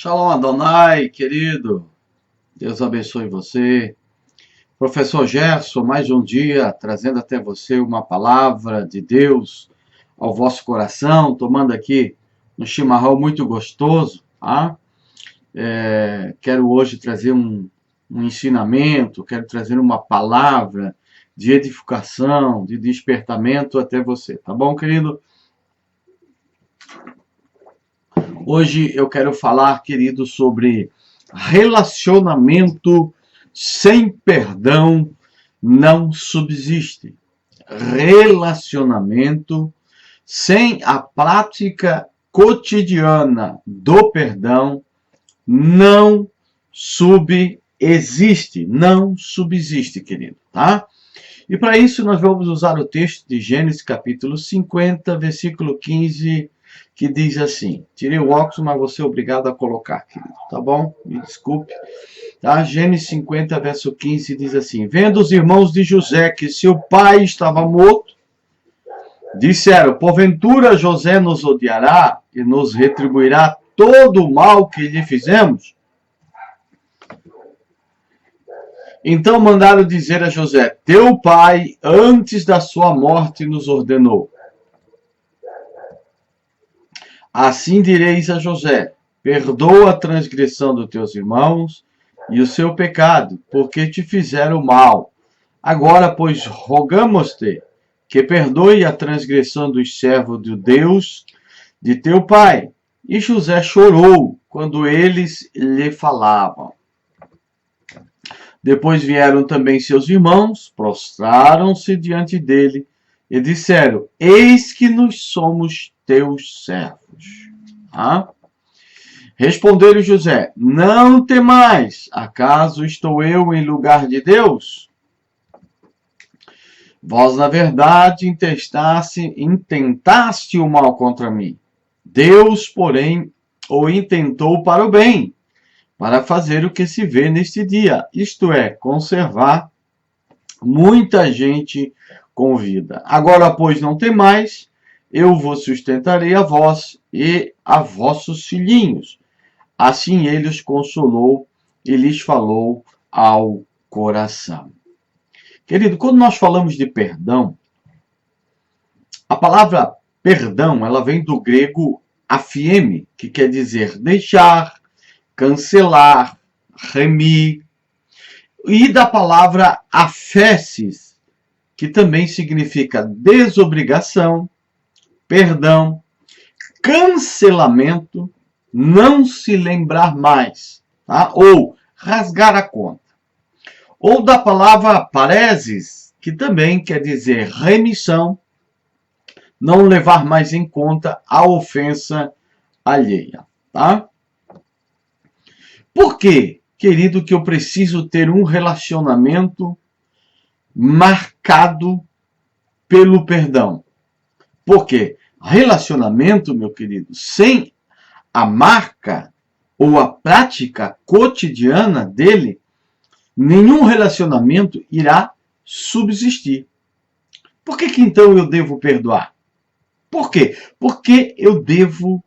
Shalom Adonai, querido. Deus abençoe você. Professor Gerson, mais um dia trazendo até você uma palavra de Deus ao vosso coração, tomando aqui um chimarrão muito gostoso. Tá? Quero hoje trazer um ensinamento, quero trazer uma palavra de edificação, de despertamento até você. Tá bom, querido? Hoje eu quero falar, querido, sobre relacionamento sem perdão não subsiste. Relacionamento sem a prática cotidiana do perdão não subsiste, querido, tá? E para isso nós vamos usar o texto de Gênesis capítulo 50, versículo 15, que diz assim, tirei o óculos, mas vou ser obrigado a colocar, querido, tá bom? Me desculpe. Tá? Gênesis 50, verso 15, diz assim, vendo os irmãos de José que seu pai estava morto, disseram, porventura José nos odiará e nos retribuirá todo o mal que lhe fizemos? Então mandaram dizer a José, teu pai, antes da sua morte, nos ordenou. Assim direis a José, perdoa a transgressão dos teus irmãos e o seu pecado, porque te fizeram mal. Agora, pois, rogamos-te que perdoe a transgressão dos servos de Deus, de teu pai. E José chorou quando eles lhe falavam. Depois vieram também seus irmãos, prostraram-se diante dele e disseram, eis que nós somos teus servos. Respondeu José, não temais, acaso estou eu em lugar de Deus? Vós, na verdade, intentaste o mal contra mim. Deus, porém, o intentou para o bem, para fazer o que se vê neste dia, isto é, conservar muita gente com vida. Agora, pois, não temais, eu vos sustentarei a vós e a vossos filhinhos. Assim ele os consolou e lhes falou ao coração. Querido, quando nós falamos de perdão, a palavra perdão, ela vem do grego aphiemi, que quer dizer deixar, cancelar, remir, e da palavra aphesis, que também significa desobrigação, perdão, cancelamento, não se lembrar mais, tá? Ou rasgar a conta. Ou da palavra paresis, que também quer dizer remissão, não levar mais em conta a ofensa alheia, tá? Por quê, querido, que eu preciso ter um relacionamento marcado pelo perdão? Porque relacionamento, meu querido, sem a marca ou a prática cotidiana dele, nenhum relacionamento irá subsistir. Por que então eu devo perdoar? Por quê? Porque eu devo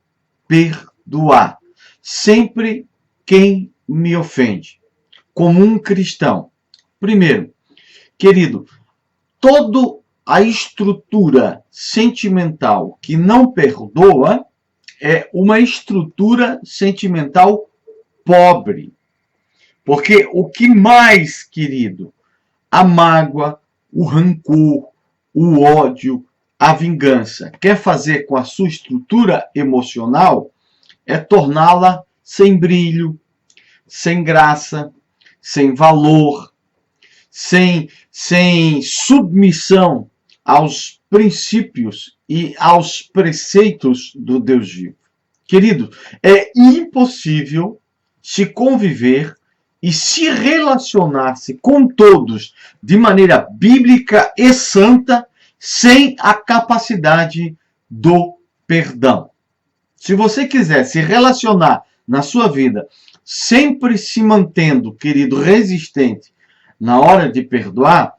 perdoar sempre quem me ofende, como um cristão. Primeiro, querido, toda a estrutura sentimental que não perdoa é uma estrutura sentimental pobre. Porque o que mais, querido, a mágoa, o rancor, o ódio, a vingança quer fazer com a sua estrutura emocional é torná-la sem brilho, sem graça, sem valor, sem submissão aos princípios e aos preceitos do Deus vivo. Querido, é impossível se conviver e se relacionar-se com todos de maneira bíblica e santa sem a capacidade do perdão. Se você quiser se relacionar na sua vida, sempre se mantendo, querido, resistente na hora de perdoar,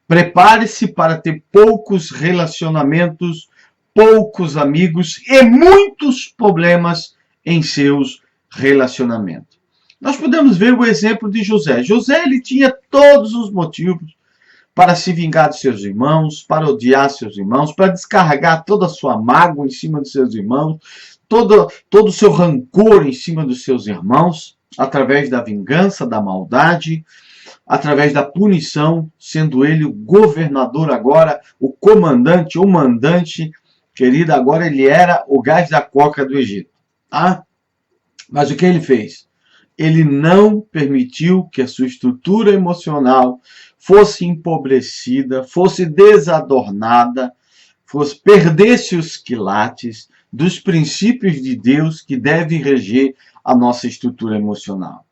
prepare-se para ter poucos relacionamentos, poucos amigos e muitos problemas em seus relacionamento. Nós podemos ver o exemplo de José. José, ele tinha todos os motivos para se vingar de seus irmãos, para odiar seus irmãos, para descarregar toda a sua mágoa em cima dos seus irmãos, todo o seu rancor em cima dos seus irmãos, através da vingança, da maldade, através da punição, sendo ele o governador agora, o comandante, o mandante, querido, agora ele era o gás da coca do Egito. Ah, mas o que ele fez? Ele não permitiu que a sua estrutura emocional fosse empobrecida, fosse desadornada, perdesse os quilates dos princípios de Deus que deve reger a nossa estrutura emocional.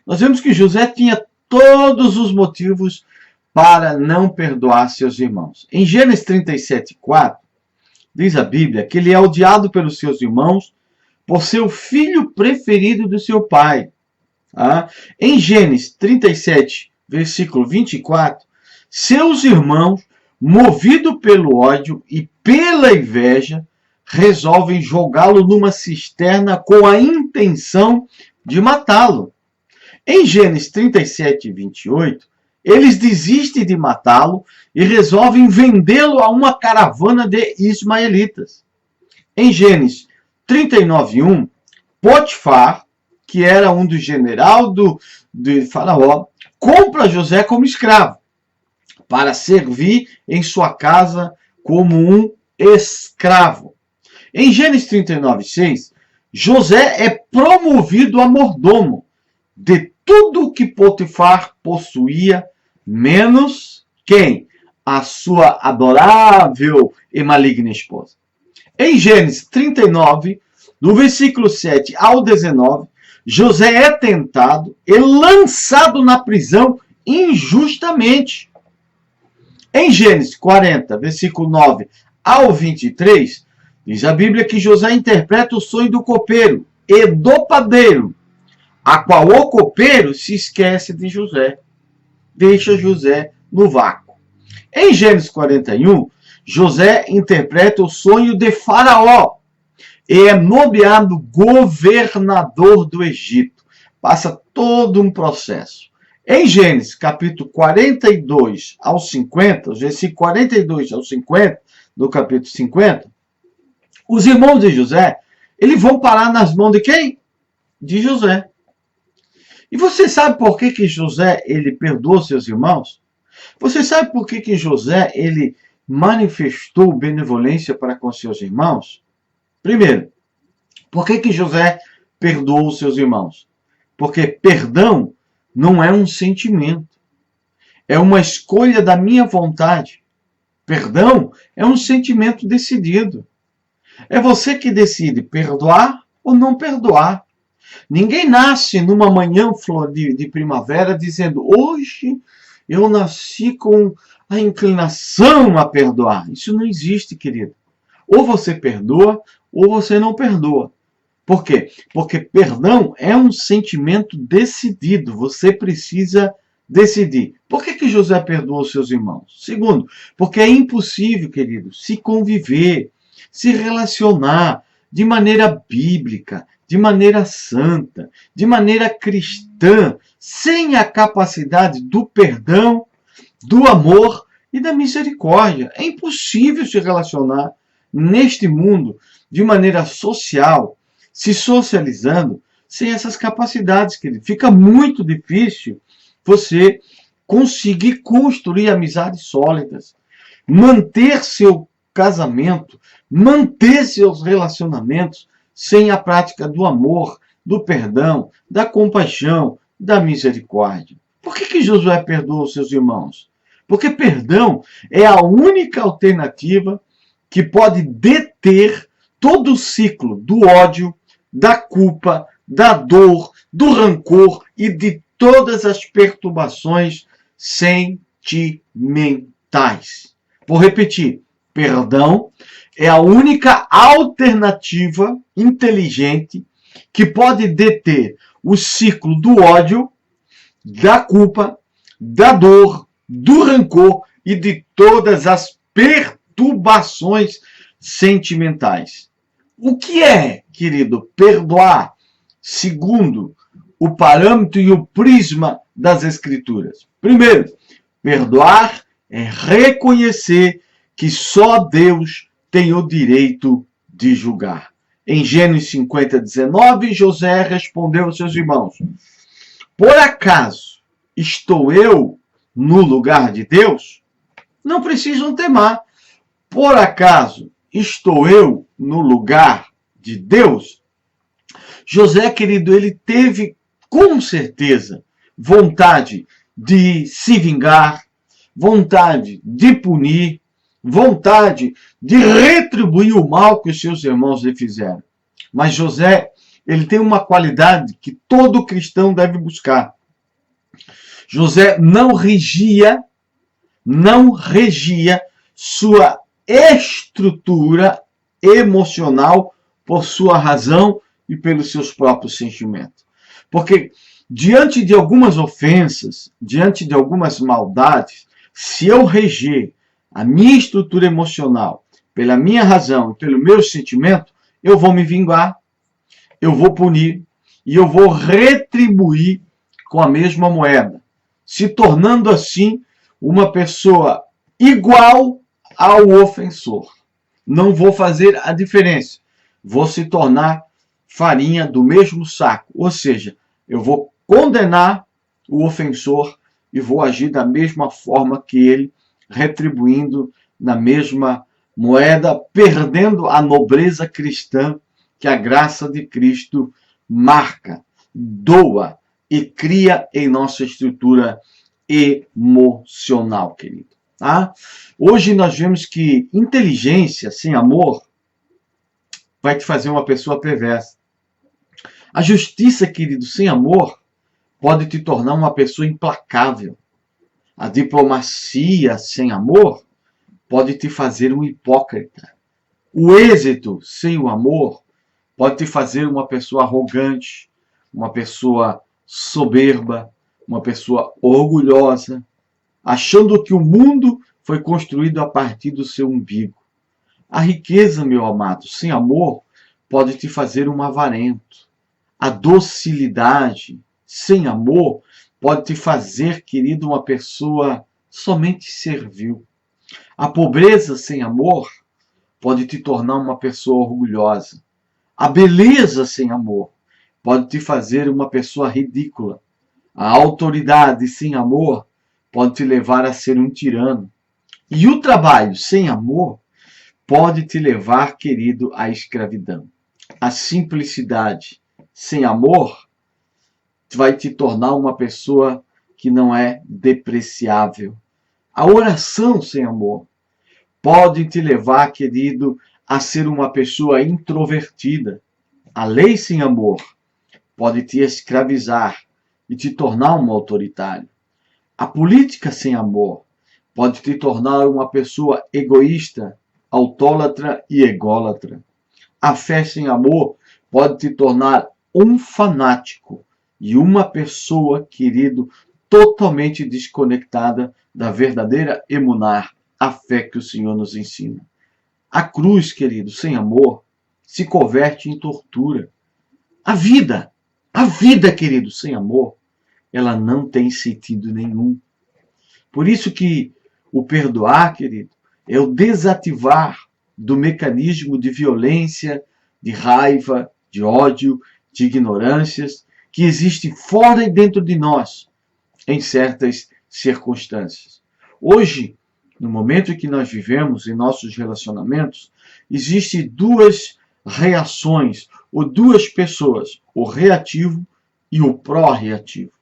Nós vemos que José tinha todos os motivos para não perdoar seus irmãos. Em Gênesis 37:4, diz a Bíblia que ele é odiado pelos seus irmãos por ser o filho preferido do seu pai. Em Gênesis 37, versículo 24, seus irmãos, movidos pelo ódio e pela inveja, resolvem jogá-lo numa cisterna com a intenção de matá-lo. Em Gênesis 37, 28, eles desistem de matá-lo e resolvem vendê-lo a uma caravana de ismaelitas. Em Gênesis 39:1, Potifar, que era um dos generais de Faraó, compra José como escravo, para servir em sua casa como um escravo. Em Gênesis 39:6, José é promovido a mordomo de tudo que Potifar possuía, menos quem? A sua adorável e maligna esposa. Em Gênesis 39, do versículo 7 ao 19, José é tentado e lançado na prisão injustamente. Em Gênesis 40, versículo 9 ao 23, diz a Bíblia que José interpreta o sonho do copeiro e do padeiro, a qual o copeiro se esquece de José, deixa José no vácuo. Em Gênesis 41, José interpreta o sonho de Faraó e é nomeado governador do Egito. Passa todo um processo. Em Gênesis, capítulo 42 ao 50, os versículos 42 ao 50, do capítulo 50, os irmãos de José, eles vão parar nas mãos de quem? De José. E você sabe por que José ele perdoou seus irmãos? Você sabe por que José ele manifestou benevolência para com seus irmãos? Primeiro, por que José perdoou seus irmãos? Porque perdão não é um sentimento. É uma escolha da minha vontade. Perdão é um sentimento decidido. É você que decide perdoar ou não perdoar. Ninguém nasce numa manhã de primavera dizendo: hoje eu nasci com a inclinação a perdoar. Isso não existe, querido. Ou você perdoa ou você não perdoa. Por quê? Porque perdão é um sentimento decidido. Você precisa decidir. Por que José perdoou seus irmãos? Segundo, porque é impossível, querido, se conviver, se relacionar de maneira bíblica, de maneira santa, de maneira cristã, sem a capacidade do perdão, do amor e da misericórdia. É impossível se relacionar neste mundo de maneira social, se socializando, sem essas capacidades, querido. Fica muito difícil você conseguir construir amizades sólidas, manter seu casamento, manter seus relacionamentos sem a prática do amor, do perdão, da compaixão, da misericórdia. Por que Josué perdoou seus irmãos? Porque perdão é a única alternativa que pode deter todo o ciclo do ódio, da culpa, da dor, do rancor e de todas as perturbações sentimentais. Vou repetir. Perdão é a única alternativa inteligente que pode deter o ciclo do ódio, da culpa, da dor, do rancor e de todas as perturbações sentimentais. O que é, querido, perdoar? segundo o parâmetro e o prisma das Escrituras. Primeiro, perdoar é reconhecer que só Deus tem o direito de julgar. Em Gênesis 50:19, José respondeu aos seus irmãos: por acaso estou eu no lugar de Deus? Não precisam temer. Por acaso estou eu no lugar de Deus? José, querido, ele teve com certeza vontade de se vingar, vontade de punir, vontade de retribuir o mal que os seus irmãos lhe fizeram. Mas José, ele tem uma qualidade que todo cristão deve buscar. José não regia sua estrutura emocional por sua razão e pelos seus próprios sentimentos. Porque diante de algumas ofensas, diante de algumas maldades, se eu reger a minha estrutura emocional pela minha razão e pelo meu sentimento, eu vou me vingar, eu vou punir e eu vou retribuir com a mesma moeda, se tornando assim uma pessoa igual ao ofensor. Não vou fazer a diferença. Vou se tornar farinha do mesmo saco. Ou seja, eu vou condenar o ofensor e vou agir da mesma forma que ele, retribuindo na mesma moeda, perdendo a nobreza cristã que a graça de Cristo marca, doa e cria em nossa estrutura emocional, querido. Tá? Hoje nós vemos que inteligência sem amor vai te fazer uma pessoa perversa. A justiça, querido, sem amor pode te tornar uma pessoa implacável. A diplomacia sem amor pode te fazer um hipócrita. O êxito sem o amor pode te fazer uma pessoa arrogante, uma pessoa soberba, uma pessoa orgulhosa, achando que o mundo foi construído a partir do seu umbigo. A riqueza, meu amado, sem amor, pode te fazer um avarento. A docilidade sem amor pode te fazer, querido, uma pessoa somente servil. A pobreza sem amor pode te tornar uma pessoa orgulhosa. A beleza sem amor pode te fazer uma pessoa ridícula. A autoridade sem amor pode te levar a ser um tirano. E o trabalho sem amor pode te levar, querido, à escravidão. A simplicidade sem amor vai te tornar uma pessoa que não é depreciável. A oração sem amor pode te levar, querido, a ser uma pessoa introvertida. A lei sem amor pode te escravizar e te tornar um autoritário. A política sem amor pode te tornar uma pessoa egoísta, autólatra e ególatra. A fé sem amor pode te tornar um fanático e uma pessoa, querido, totalmente desconectada da verdadeira emunar, a fé que o Senhor nos ensina. A cruz, querido, sem amor, se converte em tortura. A vida, querido, sem amor, ela não tem sentido nenhum. Por isso que o perdoar, querido, é o desativar do mecanismo de violência, de raiva, de ódio, de ignorâncias, que existe fora e dentro de nós, em certas circunstâncias. Hoje, no momento em que nós vivemos, em nossos relacionamentos, existem duas reações, ou duas pessoas, o reativo e o pró-reativo.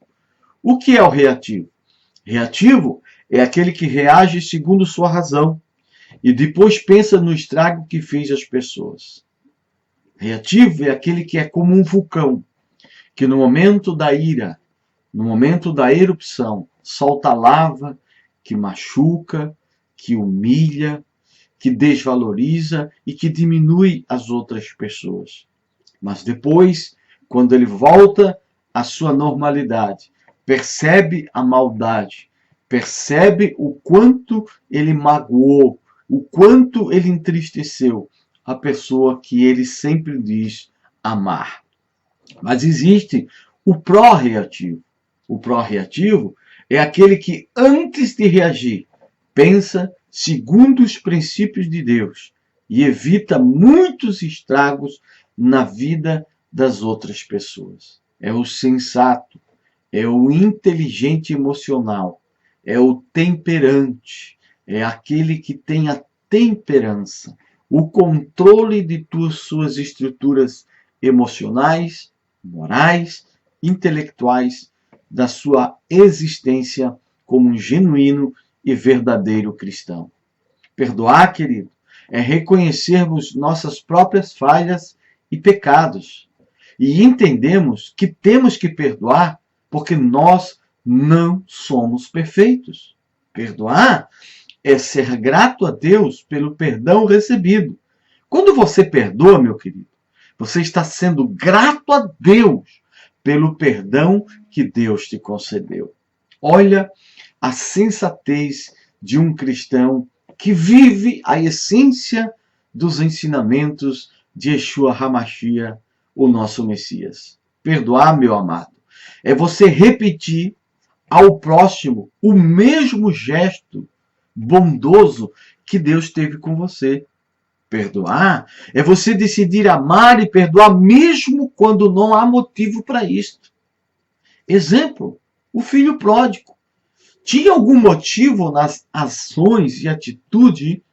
O que é o reativo? Reativo é aquele que reage segundo sua razão e depois pensa no estrago que fez às pessoas. Reativo é aquele que é como um vulcão, que no momento da ira, no momento da erupção, solta lava, que machuca, que humilha, que desvaloriza e que diminui as outras pessoas. Mas depois, quando ele volta à sua normalidade, percebe a maldade, percebe o quanto ele magoou, o quanto ele entristeceu a pessoa que ele sempre diz amar. Mas existe o pró-reativo. O pró-reativo é aquele que, antes de reagir, pensa segundo os princípios de Deus e evita muitos estragos na vida das outras pessoas. É o sensato, é o inteligente emocional, é o temperante, é aquele que tem a temperança, o controle de suas estruturas emocionais, morais, intelectuais, da sua existência como um genuíno e verdadeiro cristão. Perdoar, querido, é reconhecermos nossas próprias falhas e pecados e entendemos que temos que perdoar porque nós não somos perfeitos. Perdoar é ser grato a Deus pelo perdão recebido. Quando você perdoa, meu querido, você está sendo grato a Deus pelo perdão que Deus te concedeu. Olha a sensatez de um cristão que vive a essência dos ensinamentos de Yeshua HaMashiach, o nosso Messias. Perdoar, meu amado, é você repetir ao próximo o mesmo gesto bondoso que Deus teve com você. Perdoar é você decidir amar e perdoar mesmo quando não há motivo para isto. Exemplo, o filho pródigo. Tinha algum motivo nas ações e atitude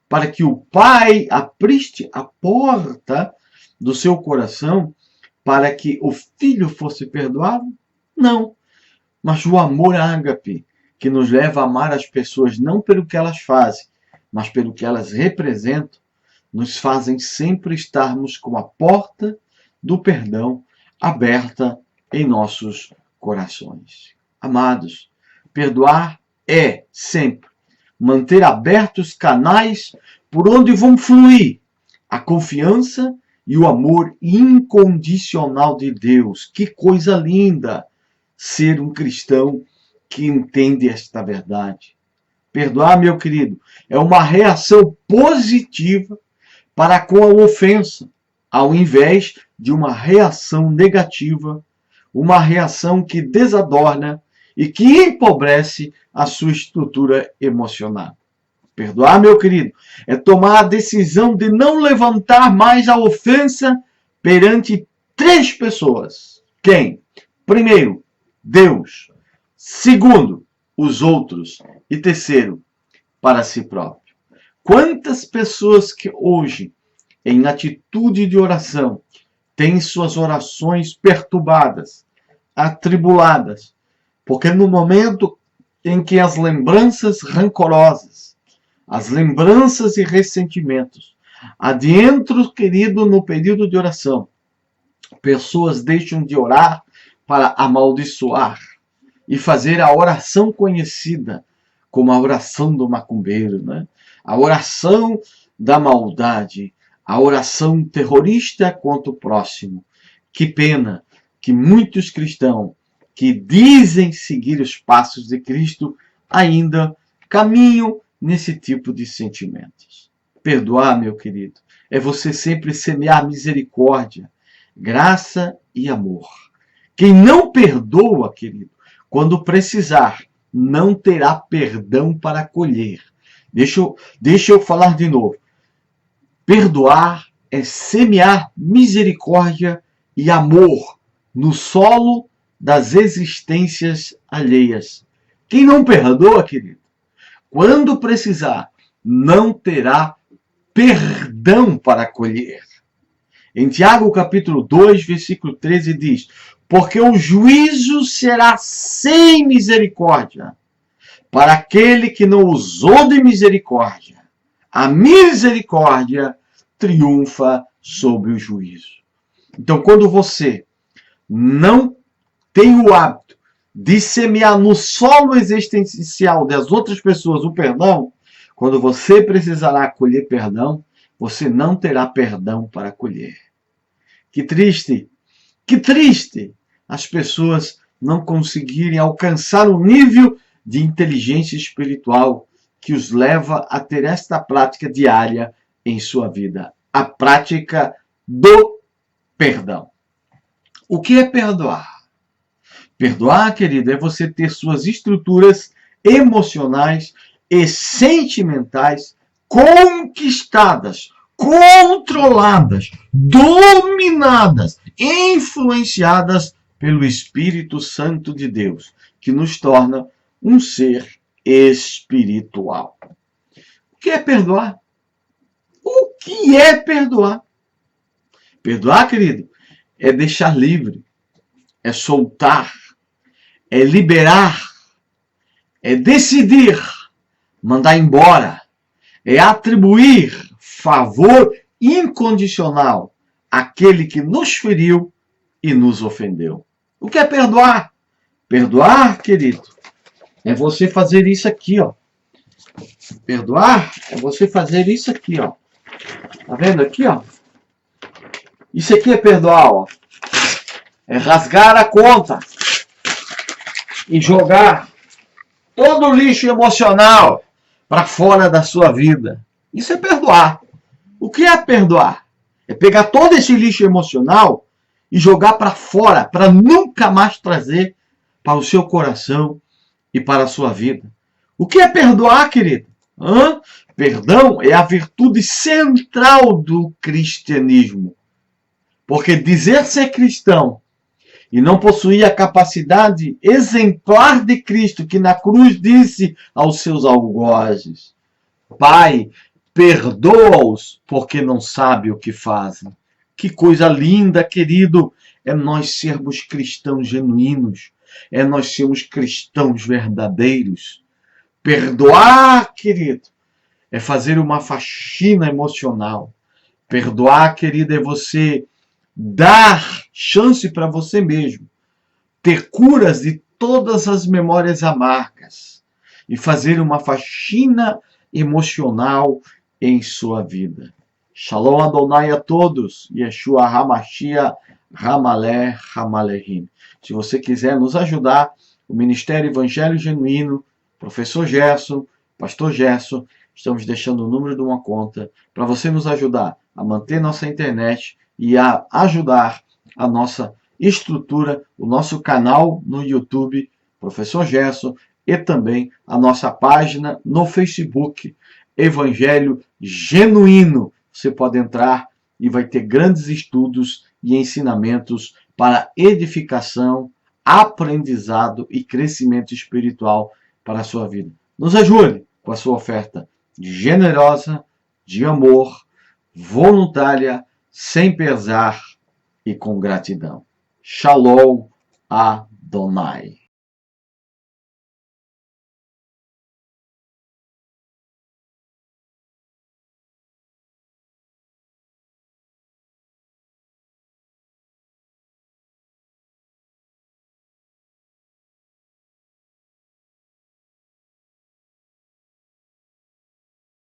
para que o pai abrisse a porta do seu coração para que o filho fosse perdoado? Não. Mas o amor ágape, que nos leva a amar as pessoas não pelo que elas fazem, mas pelo que elas representam, nos fazem sempre estarmos com a porta do perdão aberta em nossos corações. Amados, perdoar é sempre manter abertos canais por onde vão fluir a confiança e o amor incondicional de Deus. Que coisa linda ser um cristão que entende esta verdade. Perdoar, meu querido, é uma reação positiva para com a ofensa, ao invés de uma reação negativa, uma reação que desadorna e que empobrece a sua estrutura emocional. Perdoar, meu querido, é tomar a decisão de não levantar mais a ofensa perante 3 pessoas. Quem? Primeiro, Deus. Segundo, os outros. E terceiro, para si próprio. Quantas pessoas que hoje, em atitude de oração, têm suas orações perturbadas, atribuladas, porque no momento em que as lembranças rancorosas, as lembranças e ressentimentos adentram, querido, no período de oração, pessoas deixam de orar para amaldiçoar e fazer a oração conhecida como a oração do macumbeiro, né? A oração da maldade, a oração terrorista contra o próximo. Que pena que muitos cristãos que dizem seguir os passos de Cristo ainda caminham nesse tipo de sentimentos. Perdoar, meu querido, é você sempre semear misericórdia, graça e amor. Quem não perdoa, querido, quando precisar, não terá perdão para colher. Deixa eu falar de novo. Perdoar é semear misericórdia e amor no solo das existências alheias. Quem não perdoa, querido, quando precisar, não terá perdão para colher. Em Tiago, capítulo 2, versículo 13, diz: porque o juízo será sem misericórdia para aquele que não usou de misericórdia. A misericórdia triunfa sobre o juízo. Então, quando você não tem o hábito de semear no solo existencial das outras pessoas o perdão, quando você precisará colher perdão, você não terá perdão para colher. Que triste as pessoas não conseguirem alcançar um nível de inteligência espiritual que os leva a ter esta prática diária em sua vida. A prática do perdão. O que é perdoar? Perdoar, querido, é você ter suas estruturas emocionais e sentimentais conquistadas, controladas, dominadas, influenciadas pelo Espírito Santo de Deus, que nos torna um ser espiritual. O que é perdoar? O que é perdoar? Perdoar, querido, é deixar livre, é soltar, é liberar, é decidir, mandar embora, é atribuir favor incondicional àquele que nos feriu e nos ofendeu. O que é perdoar? Perdoar, querido, é você fazer isso aqui, ó. Perdoar é você fazer isso aqui, ó. Tá vendo aqui, ó? Isso aqui é perdoar, ó. É rasgar a conta e jogar todo o lixo emocional para fora da sua vida. Isso é perdoar. O que é perdoar? É pegar todo esse lixo emocional e jogar para fora, para nunca mais trazer para o seu coração e para a sua vida. O que é perdoar, querido? Perdão é a virtude central do cristianismo. Porque dizer ser cristão e não possuir a capacidade exemplar de Cristo, que na cruz disse aos seus algozes: Pai, perdoa-os, porque não sabem o que fazem. Que coisa linda, querido, é nós sermos cristãos genuínos, é nós sermos cristãos verdadeiros. Perdoar, querido, é fazer uma faxina emocional. Perdoar, querido, é você dar chance para você mesmo ter curas de todas as memórias amargas e fazer uma faxina emocional em sua vida. Shalom Adonai a todos. Yeshua HaMashiach Hamaleh Hamalehim. Se você quiser nos ajudar, o Ministério Evangelho Genuíno, Professor Gerson, Pastor Gerson, estamos deixando o número de uma conta para você nos ajudar a manter nossa internet e a ajudar a nossa estrutura, o nosso canal no YouTube, Professor Gerson, e também a nossa página no Facebook, Evangelho Genuíno. Você pode entrar e vai ter grandes estudos e ensinamentos para edificação, aprendizado e crescimento espiritual para a sua vida. Nos ajude com a sua oferta generosa, de amor, voluntária, sem pesar e com gratidão. Shalom Adonai.